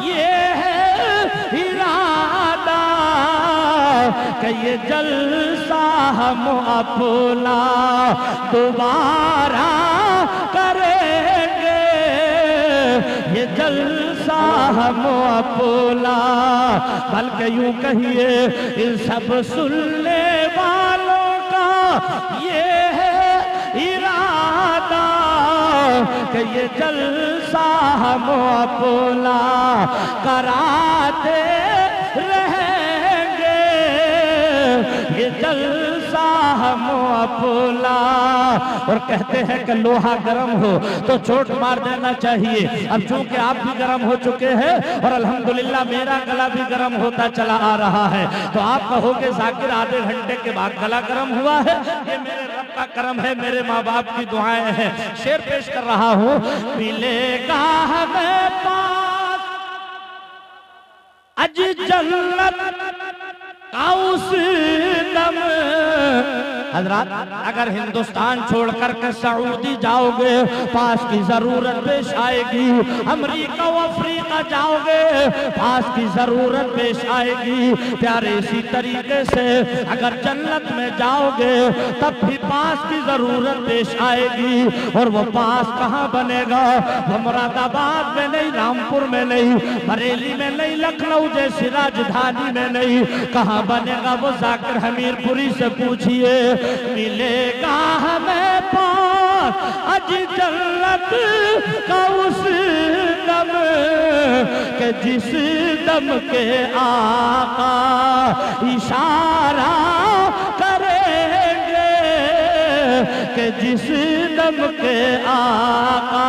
ये है इरादा कि ये जलसा हम अपना दोबारा करेंगे, ये जलसा हम अपना। बल्कि यूं कहिए इन सब सुनने वालों का ये है इरादा कि ये जलसा हम अपना कराते रहेंगे, ये जलसा हम अपना। और कहते हैं कि लोहा गर्म हो तो चोट मार देना चाहिए। अब चूंकि आप भी गर्म हो चुके हैं और अल्हम्दुलिल्लाह मेरा गला भी गर्म होता चला आ रहा है, तो आप कहोगे जाकिर आधे घंटे के बाद गला गर्म हुआ है, ये मेरे रब का करम है, मेरे माँ बाप की दुआएं हैं। शेर पेश कर रहा हूँ। मिलेगा हमें पास अज जन्नत का उस दम। हजरात, अगर हिंदुस्तान छोड़कर के सऊदी जाओगे पास की जरूरत पेश आएगी, अमेरिका व अफ्रीका जाओगे पास की जरूरत पेश आएगी। प्यारे इसी तरीके से अगर जन्नत में जाओगे तब भी पास की जरूरत पेश आएगी। और वो पास कहाँ बनेगा? मुरादाबाद में नहीं, रामपुर में नहीं, बरेली में नहीं, लखनऊ जैसी राजधानी में नहीं। कहाँ बनेगा? वो जाकिर हमीरपुरी से पूछिए। मिलेगा हमें पास अज जन्नत का उस दम के जिस दम के आका इशारा करेंगे, के जिस दम के आका।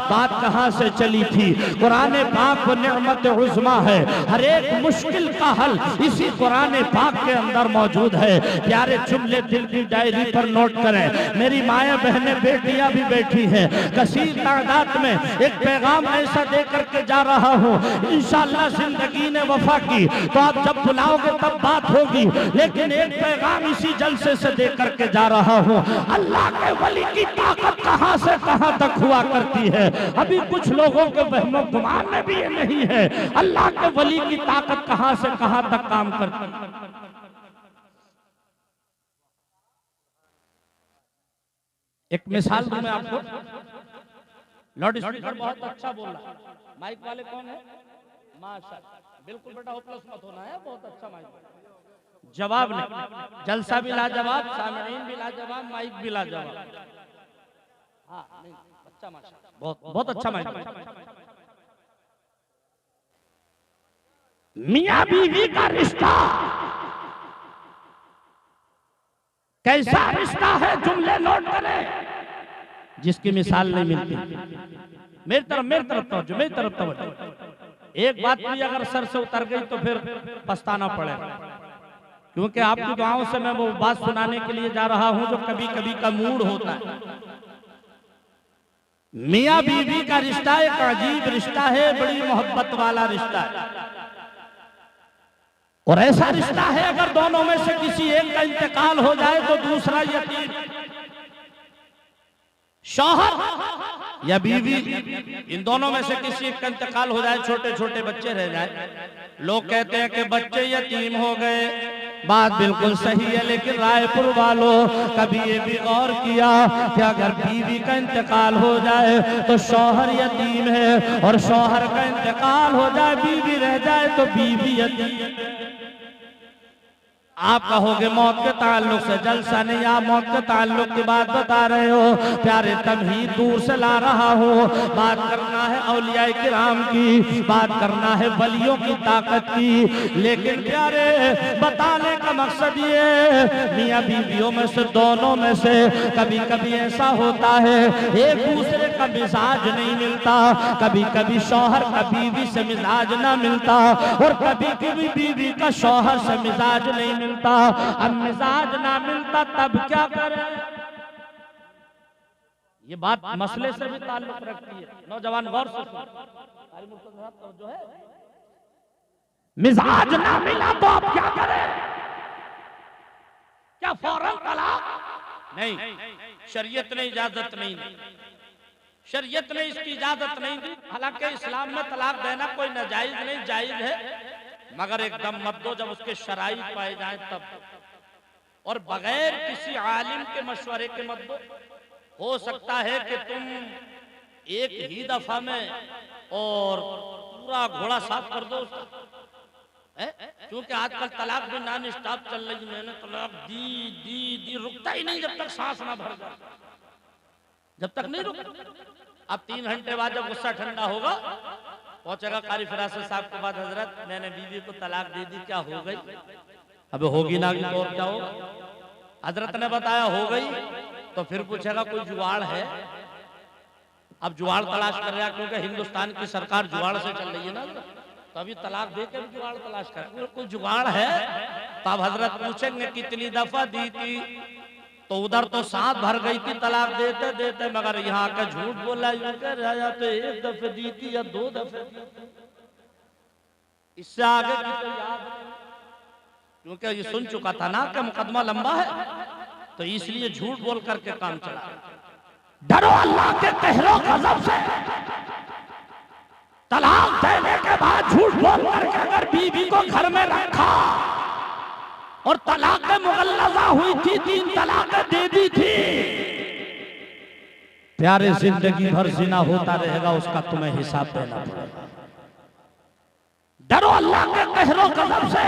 बात कहाँ से चली थी? कुरान पाक निअमत उज़्मा है, हर एक मुश्किल का हल इसी कुरान पाक के अंदर मौजूद है। प्यारे जुमले दिल की डायरी पर नोट करें। मेरी माएँ बहनें बेटियां भी बैठी हैं, कसीर तादाद में एक पैगाम ऐसा दे करके जा रहा हूँ। इंशाअल्लाह जिंदगी ने वफा की तो आप जब बुलाओगे तब बात होगी, लेकिन एक पैगाम इसी जलसे से दे करके जा रहा हूँ। अल्लाह के वली की ताकत कहाँ से कहाँ तक हुआ करती है। अभी कुछ लोगों के वहमो गुमान में भी ये नहीं है अल्लाह के वली की ताकत कहाँ से कहाँ तक काम करती है। एक मिसाल दूं मैं आपको। लाउड स्पीकर बहुत अच्छा बोल रहा है। माइक वाले कौन है? माशाल्लाह, बिल्कुल बेटा होपलेस मत होना है, बहुत अच्छा माइक। जवाब नहीं, जलसा भी लाजवाब, सामईन भी लाजवाब, माइक भी लाजवाब। हाँ नहीं, अच्छा माशाल्लाह, बहुत बहुत अच्छा माइक। मियां बीवी का रिश्ता कैसा रिश्ता है? जुमले नोट करें जिसकी मिसाल नहीं मिलती। मेरी तरफ तवज्जो, मेरी तरफ तवज्जो। एक बात भी अगर सर से उतर गई तो फिर पछताना पड़ेगा, क्योंकि आपकी दुआओं से मैं वो बात सुनाने के लिए जा रहा हूं जो कभी कभी का मूड होता है। मियां बीवी का रिश्ता एक अजीब रिश्ता है, बड़ी मोहब्बत वाला रिश्ता है। और ऐसा रिश्ता है अगर दोनों में से किसी एक का इंतकाल हो जाए तो दूसरा यतीम, शौहर या बीवी, इन दोनों में से किसी एक का इंतकाल हो जाए, छोटे छोटे बच्चे रह जाए। लोग कहते हैं कि बच्चे यतीम हो गए, बात बिल्कुल सही है, लेकिन रायपुर वालों कभी ये भी गौर किया कि अगर बीवी का इंतकाल हो जाए तो शौहर यतीम है, और शौहर का इंतकाल हो जाए बीवी रह जाए तो बीवी यतीम। आप कहोगे मौत के ताल्लुक से जलसा नहीं, आप मौत के ताल्लुक की बात बता रहे हो। प्यारे तमहीद दूर से ला रहा हूँ। बात करना है औलिया किराम की, बात करना है वलियों की ताकत की, लेकिन प्यारे बताने का मकसद ये मियाँ बीवियों में से दोनों में से कभी कभी ऐसा होता है एक दूसरे का मिजाज नहीं मिलता, कभी कभी शौहर का बीवी से मिजाज ना मिलता, और कभी कभी बीवी का शौहर से मिजाज नहीं मिलता। अब मिजाज ना मिलता तब क्या करें? ये बात मसले से भी ताल्लुक रखती है। नौजवान गौर से जो है, मिजाज ना मिला तो आप क्या करें? क्या फौरन तलाक? नहीं, शरीयत ने इजाजत नहीं। शरीयत ने इसकी इजाजत नहीं दी। हालांकि इस्लाम में तलाक देना कोई नाजायज नहीं, जायज है, मगर एकदम मत दो, जब उसके शराइत पाए जाए तब, और बगैर किसी आलिम के मशवरे के मत दो। हो सकता है कि तुम एक ही दफा में और पूरा घोड़ा साफ कर दो उसका, क्योंकि आजकल तलाक भी नॉन स्टॉप चल रही। मैंने तलाक दी दी दी, रुकता ही नहीं जब तक सांस ना भर जाए, जब तक नहीं रुकता। अब 3 घंटे बाद जब गुस्सा ठंडा होगा, पहुंचेगा कारी फिरासत साहब के बाद, हजरत मैंने बीवी को तलाक दे दी, क्या हो गई? अब होगी ना तो और क्या होगा? हजरत ने बताया हो गई, तो फिर पूछेगा कोई जुगाड़ है? अब जुगाड़ तलाश कर रहा है, क्योंकि हिंदुस्तान की सरकार जुगाड़ से चल रही है ना, तो अभी तलाक दे के जुगाड़ तलाश कर, कोई जुगाड़ है? तो अब हजरत पूछेंगे कितनी दफा दी थी, तो उधर तो 7 भर गई थी तलाक देते देते, मगर यहाँ का झूठ बोला, या तो 1 दफे दी थी या 2 दफे, इससे आगे की तो याद, क्योंकि ये सुन चुका था ना कि मुकदमा लंबा है, तो इसलिए झूठ बोल करके काम चला। डरो अल्लाह के कहरो गजब से। तलाक देने के बाद झूठ बोल करके अगर बीवी को घर में रखा और तलाक मुगल्लज़ा हुई थी, 3 तलाक़ें दे दी थी, प्यारे जिंदगी भर जिना होता रहेगा, उसका तुम्हें हिसाब देना पड़ेगा। डरो अल्लाह के कहरो गजब से।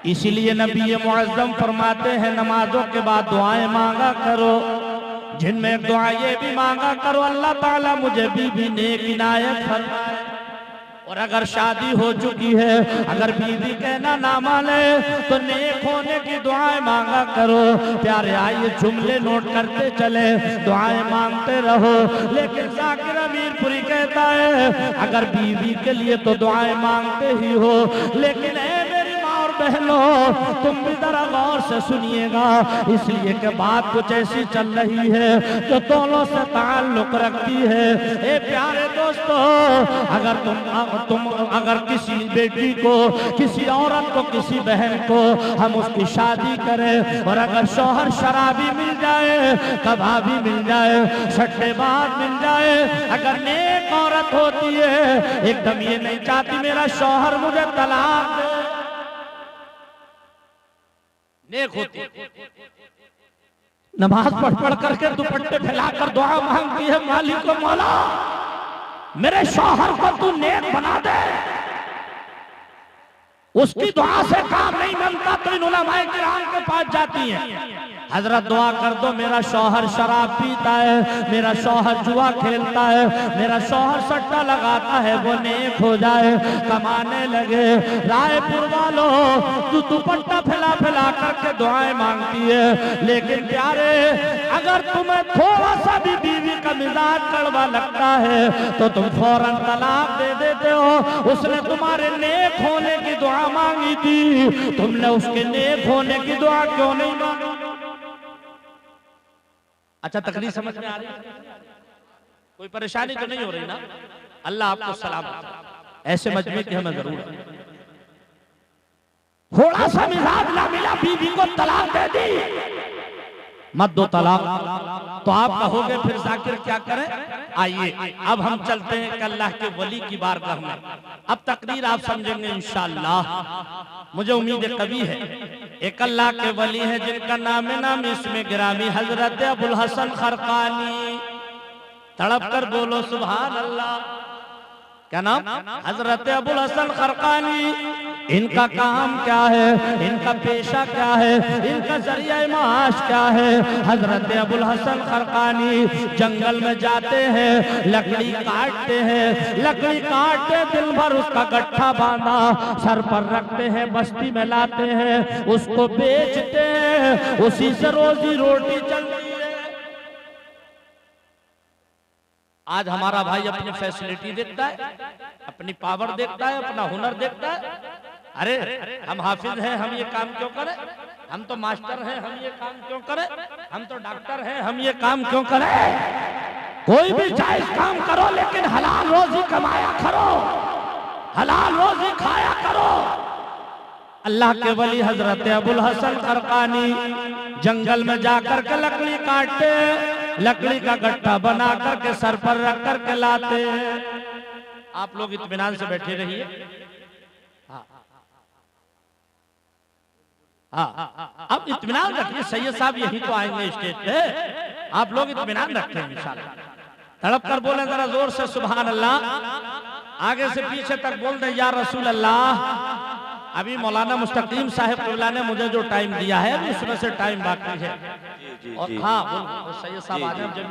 इसीलिए नबी मुअज़्ज़म फरमाते हैं, नमाजों के बाद दुआएं मांगा करो, जिनमें एक दुआ ये भी मांगा करो, अल्लाह ताला मुझे बीवी नेक इनायत फरमाए। और अगर शादी हो चुकी है, अगर बीवी कहना ना माने, तो नेक होने की दुआएं मांगा करो। प्यारे आइए जुमले नोट करते चले, दुआएं मांगते रहो। लेकिन जाकिर अमीरपुरी कहता है, अगर बीवी के लिए तो दुआएं मांगते ही हो, लेकिन बहनों तुम भी जरा गौर से सुनिएगा, इसलिए कि बात कुछ ऐसी चल रही है जो दोनों से ताल्लुक रखती है। ए प्यारे दोस्तों, अगर किसी बेटी को, किसी औरत को, किसी बहन को हम उसकी शादी करें, और अगर शौहर शराबी मिल जाए, कबाबी मिल जाए, सट्टेबाज मिल जाए, अगर नेक औरत होती है, एकदम ये नहीं चाहती मेरा शौहर मुझे तलाक दे, नेक होती, नमाज पढ़ करके दुपट्टे फैलाकर दुआ मांगती है, मालिक को मौला मेरे शौहर को तू नेक बना दे। उसकी दुआ से काम नहीं बनता तो इन उलमाए किराम के पास जाती हैं, हजरत दुआ कर दो मेरा शौहर शराब पीता है, मेरा शौहर जुआ खेलता है, मेरा शौहर सट्टा लगाता है, वो नेक हो जाए, कमाने लगे। रायपुर वालों तू दुपट्टा फैला फैला करके दुआएं मांगती है, लेकिन प्यारे अगर तुम्हें थोड़ा सा भी बीवी का मिजाज कड़वा लगता है तो तुम फौरन तलाक दे देते हो। उसने तुम्हारे नेक होने की दुआ मांगी थी, तुमने उसके नेक होने की दुआ क्यों नहीं मांगी? अच्छा तकलीफ समझ में आ रही है? कोई परेशानी तो नहीं हो रही ना? अल्लाह आपको सलामत। ऐसे मजमे की हमें जरूरत है। थोड़ा सा मिजाज ना मिला, बीवी को तलाक दे दी, मत दो तलाक। तो आप कहोगे फिर जाकिर क्या करें? आइए अब हम चलते हैं कि अल्लाह के वली की बारगाह में। अब तकरीर आप समझेंगे इंशाअल्लाह, मुझे उम्मीद है कभी है। एक अल्लाह के वली है जिनका नाम इसमें गिरामी हजरत अबुल हसन खरकानी। तड़प कर बोलो सुभान अल्लाह। क्या नाम? हजरत अबुल हसन खरकानी। इनका काम क्या है, इनका पेशा क्या है, इनका जरिया माश क्या है? हजरत अबुल हसन खरकानी जंगल में जाते हैं, लकड़ी काटते हैं, लकड़ी काटते दिन भर उसका गट्ठा बांधा सर पर रखते हैं, बस्ती में लाते हैं, उसको बेचते हैं, उसी से रोजी रोटी चलती है। आज हमारा भाई अपनी फैसिलिटी देखता है, अपनी पावर देखता है, अपना हुनर देखता है। अरे हम हाफिज हैं, हम ये काम क्यों करें? हम तो मास्टर हैं, हम ये काम क्यों करें? हम तो डॉक्टर हैं, हम ये काम क्यों करें? कोई भी जायज काम करो, लेकिन हलाल रोजी कमाया करो, हलाल रोजी खाया करो। अल्लाह के वली हजरत अबुल हसन खरकानी जंगल में जाकर के लकड़ी काटते, लकड़ी का गट्ठा बना करके सर पर रख करके लाते हैं। आप लोग इत्मीनान से बैठे रहिए। हाँ हाँ, अब इत्मीनान रखिए, सैयद साहब यही तो आएंगे स्टेज पे, आप लोग इत्मीनान रखें इंशाल्लाह। तड़प कर बोले जरा जोर से सुभान अल्लाह, आगे से पीछे तक बोल दे या रसूल अल्लाह। अभी मौलाना मुस्तकीम साहब क़िबला ने मुझे जो टाइम दिया है उसमें से टाइम बाकी है। और हाँ, सैयद साहब आ जाए जब